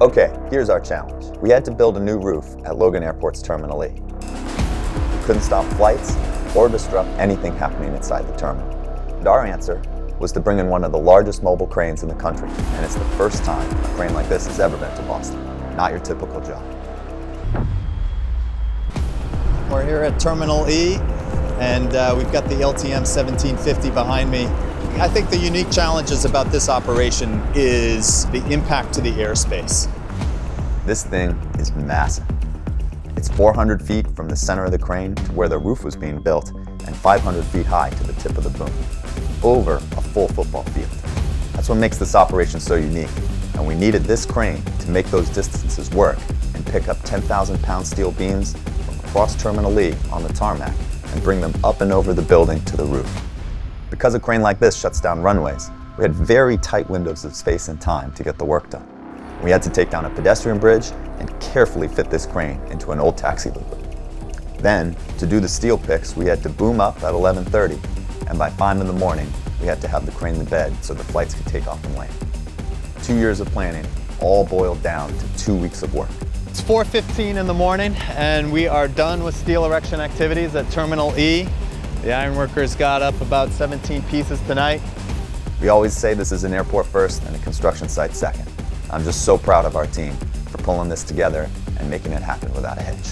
Okay, here's our challenge. We had to build a new roof at Logan Airport's Terminal E. We couldn't stop flights or disrupt anything happening inside the terminal. And our answer was to bring in one of the largest mobile cranes in the country, and it's the first time a crane like this has ever been to Boston. Not your typical job. We're here at Terminal E, and we've got the LTM 1750 behind me. I think the unique challenges about this operation is the impact to the airspace. This thing is massive. It's 400 feet from the center of the crane to where the roof was being built, and 500 feet high to the tip of the boom, over a full football field. That's what makes this operation so unique, and we needed this crane to make those distances work and pick up 10,000-pound steel beams from across Terminal E on the tarmac and bring them up and over the building to the roof. Because a crane like this shuts down runways, we had very tight windows of space and time to get the work done. We had to take down a pedestrian bridge and carefully fit this crane into an old taxi loop. Then, to do the steel picks, we had to boom up at 11:30, and by 5 in the morning, we had to have the crane in bed so the flights could take off and land. 2 years of planning, all boiled down to 2 weeks of work. It's 4:15 in the morning, and we are done with steel erection activities at Terminal E. The ironworkers got up about 17 pieces tonight. We always say this is an airport first and a construction site second. I'm just so proud of our team for pulling this together and making it happen without a hitch.